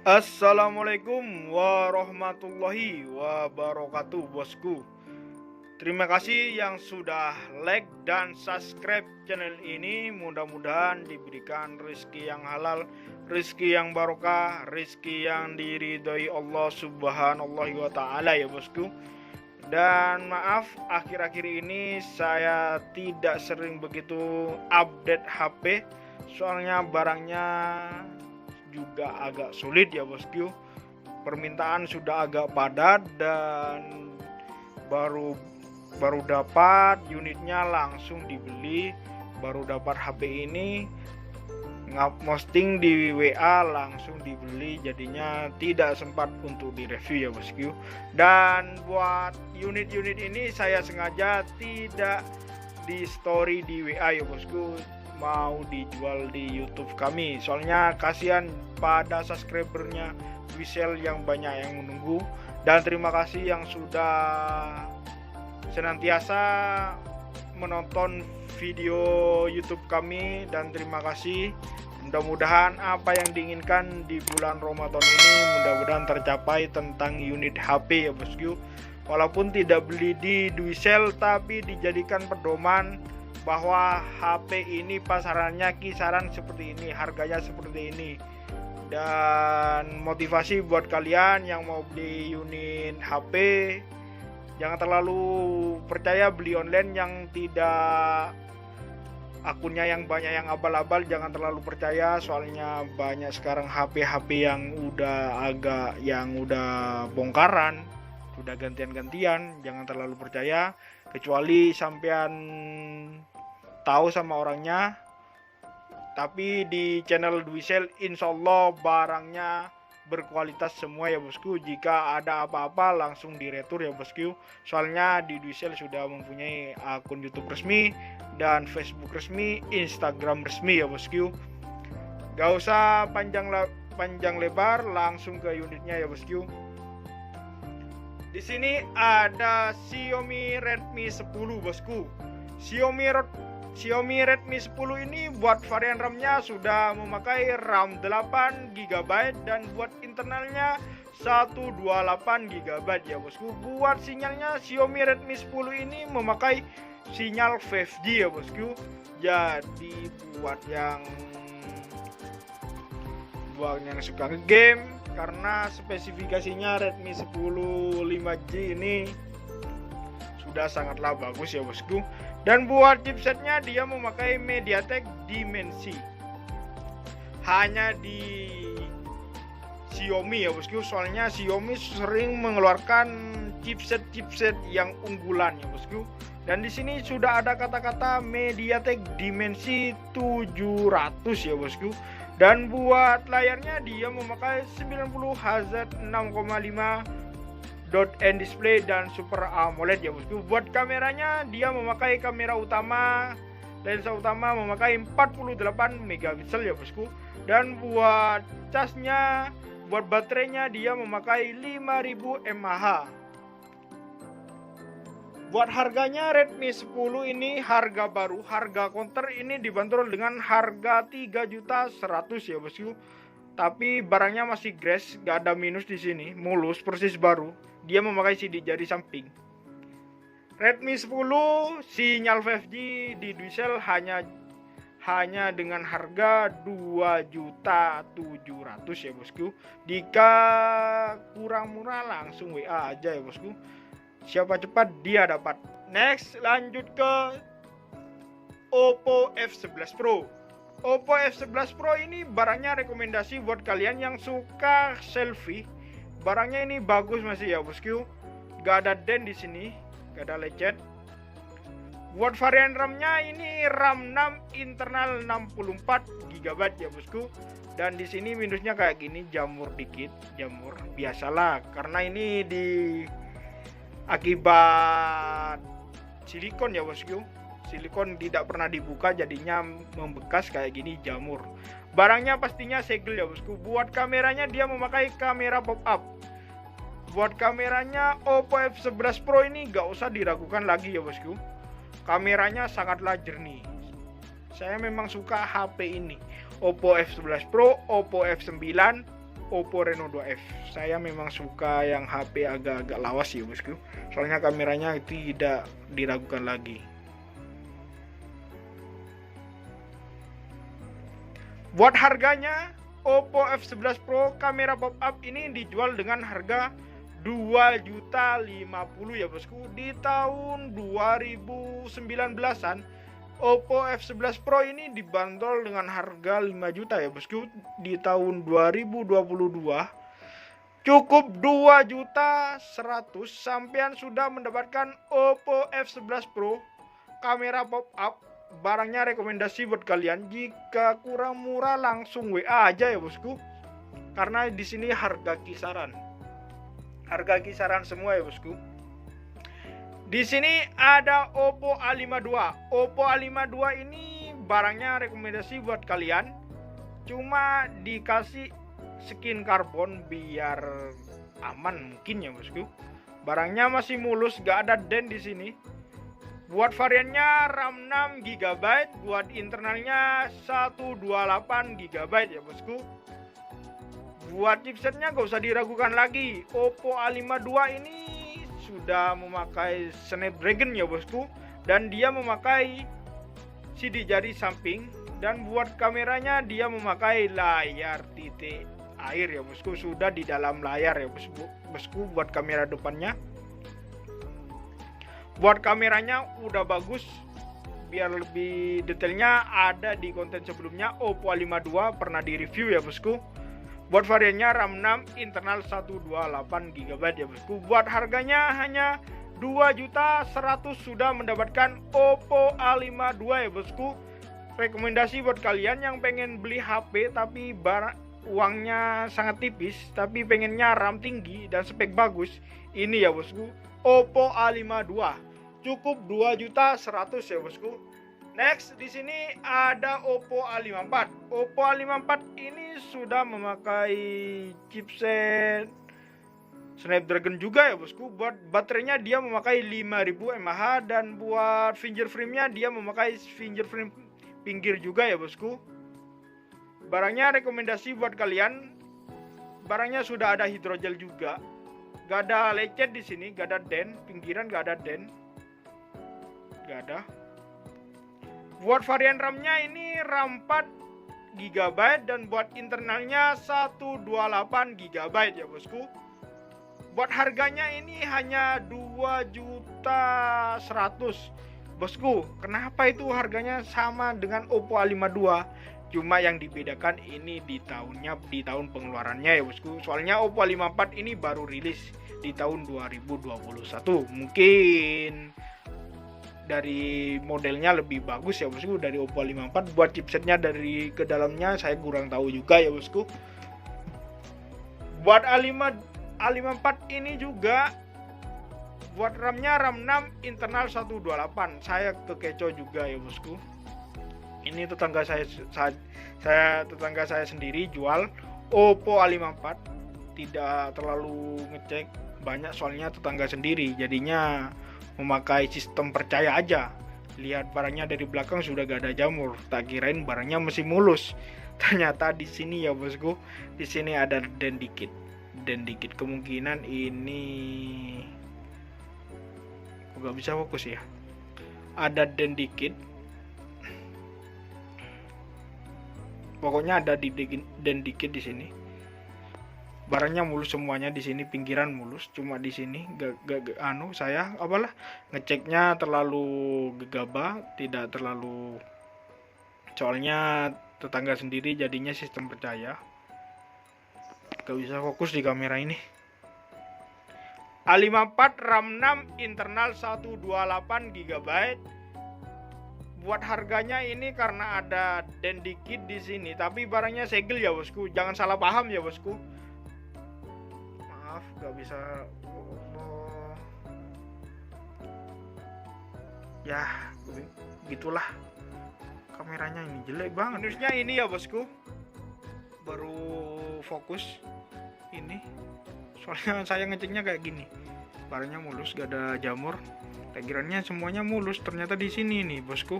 Assalamualaikum warahmatullahi wabarakatuh, bosku. Terima kasih yang sudah like dan subscribe channel ini. Mudah-mudahan diberikan rezeki yang halal, rezeki yang barokah, rezeki yang diridhoi Allah Subhanahu wa ta'ala, ya bosku. Dan maaf, akhir-akhir ini saya tidak sering begitu update HP, soalnya barangnya juga agak sulit, ya bosku. Permintaan sudah agak padat dan baru dapat unitnya langsung dibeli, baru dapat HP ini posting di WA langsung dibeli, jadinya tidak sempat untuk direview, ya bosku. Dan buat unit-unit ini saya sengaja tidak di story di WA, ya bosku, mau dijual di YouTube kami, soalnya kasihan pada subscribernya Wisel yang banyak yang menunggu. Dan terima kasih yang sudah senantiasa menonton video YouTube kami, dan terima kasih. Mudah-mudahan apa yang diinginkan di bulan Ramadan ini mudah-mudahan tercapai tentang unit HP, ya bosku. Walaupun tidak beli di Wisel, tapi dijadikan pedoman bahwa HP ini pasarannya kisaran seperti ini, harganya seperti ini. Dan motivasi buat kalian yang mau beli unit HP, jangan terlalu percaya beli online yang tidak akunnya yang banyak yang abal-abal. Jangan terlalu percaya, soalnya banyak sekarang HP-HP yang udah bongkaran, sudah gantian-gantian. Jangan terlalu percaya kecuali sampean tahu sama orangnya. Tapi di channel Wisel insyaallah barangnya berkualitas semua, ya bosku. Jika ada apa-apa langsung diretur, ya bosku. Soalnya di Wisel sudah mempunyai akun YouTube resmi dan Facebook resmi, Instagram resmi, ya bosku. Gak usah panjang lebar, langsung ke unitnya, ya bosku. Di sini ada Xiaomi Redmi 10, bosku. Xiaomi Redmi 10 ini buat varian RAM-nya sudah memakai RAM 8GB dan buat internalnya 128GB, ya bosku. Buat sinyalnya Xiaomi Redmi 10 ini memakai sinyal 5G, ya bosku. Jadi buat yang suka game, karena spesifikasinya Redmi 10 5G ini sudah sangatlah bagus, ya bosku. Dan buat chipsetnya dia memakai MediaTek Dimensity. Hanya di Xiaomi, ya bosku, soalnya Xiaomi sering mengeluarkan chipset yang unggulan, ya bosku. Dan di sini sudah ada kata-kata MediaTek Dimensity 700, ya bosku. Dan buat layarnya dia memakai 90Hz 6,5 dot-end display dan Super AMOLED, ya bosku. Buat kameranya dia memakai lensa utama memakai 48 megapiksel, ya bosku. Dan buat casnya, buat baterainya dia memakai 5000 mAh. Buat harganya Redmi 10 ini harga baru, harga counter ini dibanderol dengan harga 3.100.000, ya bosku. Tapi barangnya masih grass, gak ada minus di sini, mulus persis baru. Dia memakai CD jari samping. Redmi 10 sinyal 5G di Wisel hanya dengan harga 2.700.000, ya bosku. Jika kurang murah langsung WA aja, ya bosku. Siapa cepat dia dapat. Next, lanjut ke Oppo F11 Pro. Oppo F11 Pro ini barangnya rekomendasi buat kalian yang suka selfie. Barangnya ini bagus masih, ya bosku. Gak ada dent di sini, gak ada lecet. Buat varian RAM-nya ini RAM 6 internal 64GB, ya bosku. Dan di sini Windowsnya kayak gini, jamur dikit, jamur biasalah karena ini akibat silikon, ya bosku. Silikon tidak pernah dibuka jadinya membekas kayak gini, jamur. Barangnya pastinya segel, ya bosku. Buat kameranya dia memakai kamera pop up. Buat kameranya Oppo F11 Pro ini gak usah diragukan lagi, ya bosku. Kameranya sangatlah jernih. Saya memang suka HP ini. Oppo F11 Pro, Oppo F9, Oppo Reno 2F. Saya memang suka yang HP agak-agak lawas ya bosku, soalnya kameranya tidak diragukan lagi. Buat harganya, Oppo F11 Pro kamera pop-up ini dijual dengan harga 2.050.000 ya bosku. Di tahun 2019-an Oppo F11 Pro ini dibanderol dengan harga 5 juta ya bosku. Di tahun 2022 cukup 2.100.000 sampean sudah mendapatkan Oppo F11 Pro kamera pop-up. Barangnya rekomendasi buat kalian. Jika kurang murah langsung WA aja ya bosku, karena di sini harga kisaran semua ya bosku. Di sini ada Oppo A52. Oppo A52 ini barangnya rekomendasi buat kalian, cuma dikasih skin karbon biar aman mungkin ya bosku. Barangnya masih mulus, gak ada dent di sini. Buat variannya RAM 6 GB, buat internalnya 128 GB ya bosku. Buat chipsetnya gak usah diragukan lagi. Oppo A52 ini sudah memakai Snapdragon ya bosku, dan dia memakai CD jari samping, dan buat kameranya dia memakai layar titik air ya bosku, sudah di dalam layar ya bosku. Buat kamera depannya, buat kameranya udah bagus. Biar lebih detailnya ada di konten sebelumnya. Oppo A52 pernah di review ya bosku. Buat variannya RAM 6 internal 128 GB ya bosku. Buat harganya hanya 2.100.000 sudah mendapatkan Oppo A52 ya bosku. Rekomendasi buat kalian yang pengen beli HP tapi uangnya sangat tipis, tapi pengennya RAM tinggi dan spek bagus, ini ya bosku, Oppo A52. Cukup 2.100.000 ya bosku. Next, di sini ada Oppo A54. Oppo A54 ini sudah memakai chipset Snapdragon juga ya bosku. Buat baterainya dia memakai 5000 mAh, dan buat fingerprint-nya dia memakai fingerprint pinggir juga ya bosku. Barangnya rekomendasi buat kalian. Barangnya sudah ada hidrogel juga. Gak ada lecet di sini, gak ada dent, pinggiran gak ada dent. Gak ada. Buat varian RAM-nya ini RAM 4 GB, dan buat internalnya 128 GB ya bosku. Buat harganya ini hanya 2.100.000 bosku. Kenapa itu harganya sama dengan Oppo A52? Cuma yang dibedakan ini di tahun pengeluarannya ya bosku. Soalnya Oppo A54 ini baru rilis di tahun 2021. Mungkin dari modelnya lebih bagus ya bosku dari Oppo A54. Buat chipsetnya dari ke dalamnya saya kurang tahu juga ya bosku. Buat A54 ini juga buat RAM-nya RAM 6 internal 128. Saya kekecoh juga ya bosku. Ini tetangga saya sendiri jual Oppo A54, tidak terlalu ngecek banyak soalnya tetangga sendiri, jadinya memakai sistem percaya aja. Lihat barangnya dari belakang sudah gak ada jamur, tak kirain barangnya masih mulus. Ternyata di sini ya bosku, di sini ada dent dikit. Kemungkinan ini gak bisa fokus ya. Ada dent dikit. Pokoknya ada dent dikit di sini. Barangnya mulus semuanya di sini, pinggiran mulus, cuma di sini saya ngeceknya terlalu gegabah, tidak terlalu, soalnya tetangga sendiri jadinya sistem percaya. Gak bisa fokus di kamera ini. A54 RAM 6 internal 128 GB. Buat harganya ini karena ada dent dikit di sini, tapi barangnya segel ya bosku. Jangan salah paham ya bosku. Maaf, gak bisa. Ya, gitulah. Kameranya ini jelek banget. Minusnya ini ya bosku. Baru fokus ini. Soalnya saya ngeceknya kayak gini. Barangnya mulus, gak ada jamur. Tagirannya semuanya mulus, ternyata di sini nih bosku.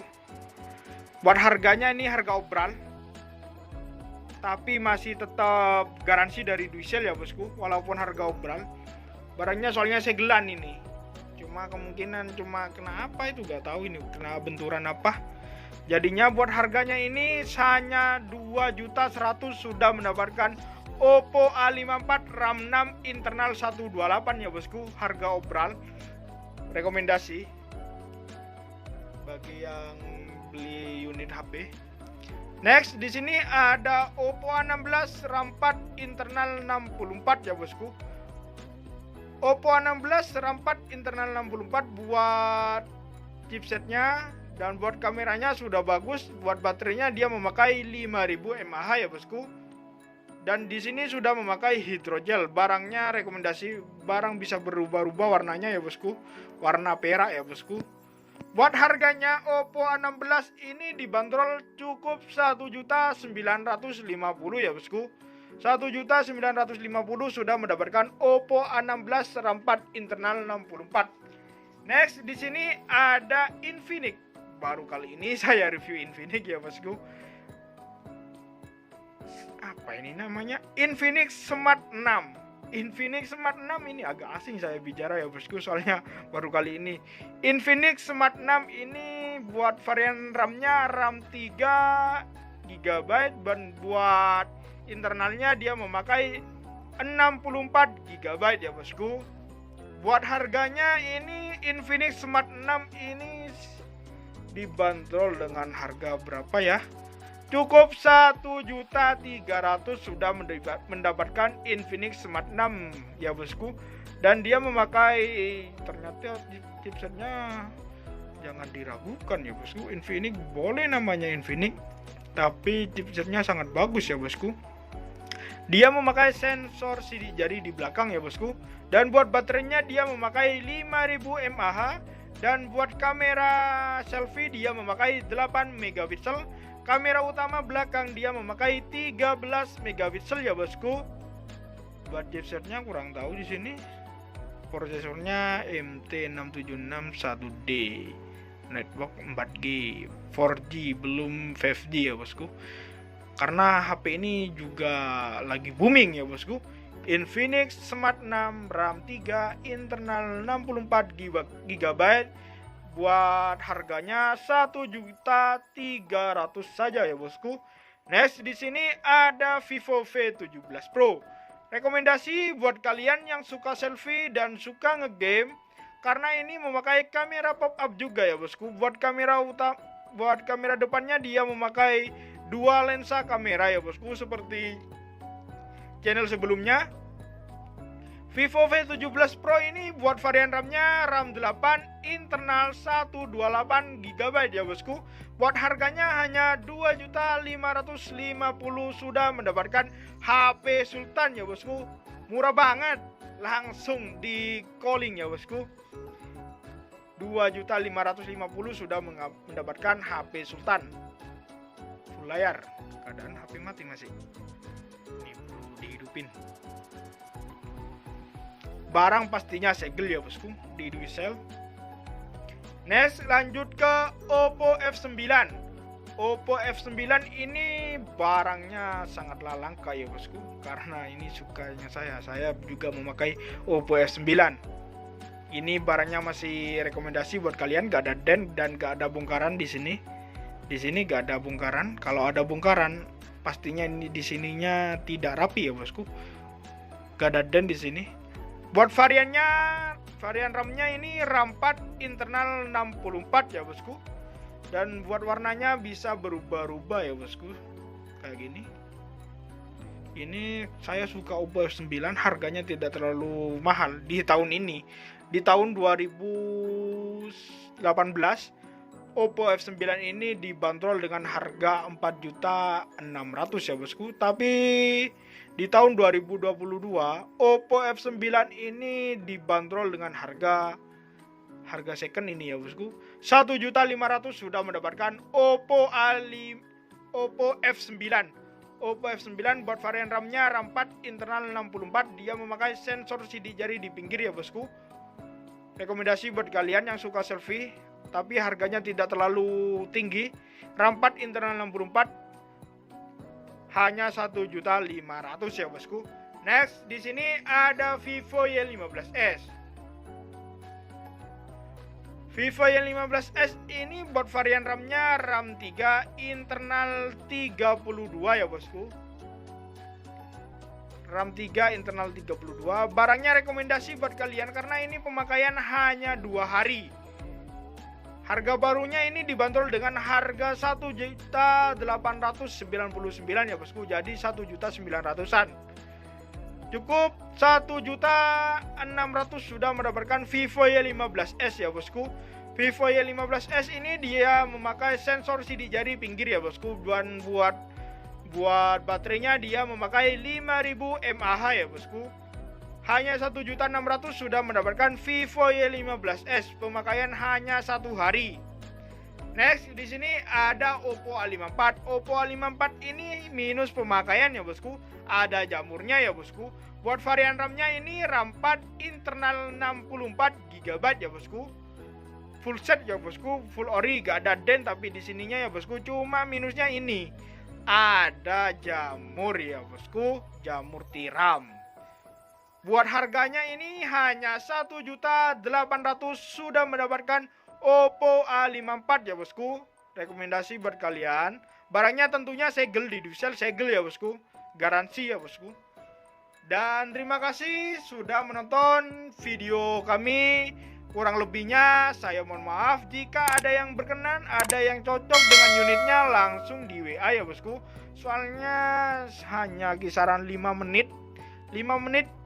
Buat harganya ini harga obral. tapi masih tetap garansi dari Duisel ya bosku, walaupun harga obral. Barangnya soalnya segelan ini, cuma kemungkinan cuma kena apa itu gak tahu, ini kena benturan apa. Jadinya buat harganya ini hanya 2.100.000 sudah mendapatkan Oppo A54 RAM 6 internal 128 ya bosku, harga obral. Rekomendasi bagi yang beli unit HP. Next, di sini ada Oppo A16 RAM 4 internal 64 ya bosku. Oppo A16 RAM 4 internal 64 buat chipsetnya dan buat kameranya sudah bagus. Buat baterainya dia memakai 5000 mAh ya bosku. Dan di sini sudah memakai hidrogel. Barangnya rekomendasi, barang bisa berubah-ubah warnanya ya bosku. Warna perak ya bosku. Buat harganya Oppo A16 ini dibanderol cukup 1.950.000 ya bosku. 1.950.000 sudah mendapatkan Oppo A16 RAM 4 internal 64. Next, di sini ada Infinix. Baru kali ini saya review Infinix ya bosku. Apa ini namanya? Infinix Smart 6. Infinix Smart 6 ini agak asing saya bicara ya bosku, soalnya baru kali ini. Infinix Smart 6 ini buat varian RAM-nya RAM 3 GB dan buat internalnya dia memakai 64 GB ya bosku. Buat harganya ini Infinix Smart 6 ini dibanderol dengan harga berapa ya? Cukup 1.300.000 sudah mendapatkan Infinix Smart 6 ya bosku. Dan dia memakai, ternyata chipsetnya jangan diragukan ya bosku, Infinix boleh namanya Infinix, tapi chipsetnya sangat bagus ya bosku. Dia memakai sensor sidik jari di belakang ya bosku. Dan buat baterainya dia memakai 5000 mAh. Dan buat kamera selfie dia memakai 8 megapiksel. Kamera utama belakang dia memakai 13 megapiksel ya bosku. Buat chipsetnya kurang tahu di sini. Prosesornya MT676 1D. Network 4G, 4G belum 5G ya bosku. Karena HP ini juga lagi booming ya bosku. Infinix Smart 6 RAM 3 internal 64 GB. Buat harganya 1.300.000 saja ya bosku. Next, di sini ada Vivo V17 Pro. Rekomendasi buat kalian yang suka selfie dan suka ngegame, karena ini memakai kamera pop up juga ya bosku. Buat kamera depannya dia memakai dua lensa kamera ya bosku, seperti channel sebelumnya. Vivo V17 Pro ini buat varian RAM-nya RAM 8 internal 128 GB ya bosku. Buat harganya hanya 2.550.000 sudah mendapatkan HP Sultan ya bosku. Murah banget, langsung di calling ya bosku. 2.550.000 sudah mendapatkan HP Sultan full layar. Keadaan HP mati masih. Ini perlu dihidupin. Barang pastinya segel ya bosku di Duisel. Next, lanjut ke Oppo F9. Oppo F9 ini barangnya sangatlah langka ya bosku, karena ini sukanya saya juga memakai Oppo F9. Ini barangnya masih rekomendasi buat kalian, gak ada dent dan gak ada bongkaran di sini. Di sini gak ada bongkaran. Kalau ada bongkaran pastinya ini di sininya tidak rapi ya bosku. Gak ada dent di sini. Buat varian RAM-nya ini RAM 4 internal 64 ya bosku. Dan buat warnanya bisa berubah-ubah ya bosku. Kayak gini. Ini saya suka Oppo F9, harganya tidak terlalu mahal di tahun ini. Di tahun 2018 Oppo F9 ini dibanderol dengan harga 4.600.000 ya bosku. Tapi di tahun 2022 Oppo F9 ini dibanderol dengan harga second ini ya bosku, 1.500.000 sudah mendapatkan Oppo F9. Oppo F9 buat varian RAM-nya RAM 4 internal 64. Dia memakai sensor sidik jari di pinggir ya bosku. Rekomendasi buat kalian yang suka selfie tapi harganya tidak terlalu tinggi. RAM 4 internal 64. hanya 1.500.000 ya bosku. Next, di sini ada Vivo Y15s. Vivo Y15s ini buat varian RAM-nya RAM 3 internal 32 ya bosku. RAM 3 internal 32. Barangnya rekomendasi buat kalian karena ini pemakaian hanya 2 hari. Harga barunya ini dibanderol dengan harga 1.899.000 ya bosku. Jadi 1.900.000-an. Cukup 1.600.000 sudah mendapatkan Vivo Y15s ya bosku. Vivo Y15s ini dia memakai sensor sidik jari pinggir ya bosku. Dan buat baterainya dia memakai 5000 mAh ya bosku. Hanya 1.600.000 sudah mendapatkan Vivo Y15s. Pemakaian hanya 1 hari. Next, di sini ada Oppo A54. Oppo A54 ini minus pemakaian ya bosku. Ada jamurnya ya bosku. Buat varian RAM-nya ini RAM 4 internal 64 GB ya bosku. Full set ya bosku, full ori, gak ada den tapi di sininya ya bosku. Cuma minusnya ini ada jamur ya bosku, jamur tiram. Buat harganya ini hanya 1.800.000 sudah mendapatkan Oppo A54 ya bosku. Rekomendasi buat kalian. Barangnya tentunya segel, di dusel segel ya bosku. Garansi ya bosku. Dan terima kasih sudah menonton video kami. Kurang lebihnya saya mohon maaf. Jika ada yang berkenan, ada yang cocok dengan unitnya, langsung di WA ya bosku. Soalnya hanya kisaran 5 menit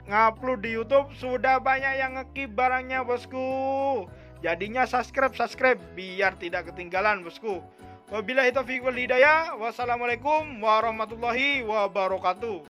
ngupload di YouTube, sudah banyak yang ngekip barangnya bosku. Jadinya subscribe biar tidak ketinggalan bosku. Wabillahi taufiq wal hidayah. Wassalamualaikum warahmatullahi wabarakatuh.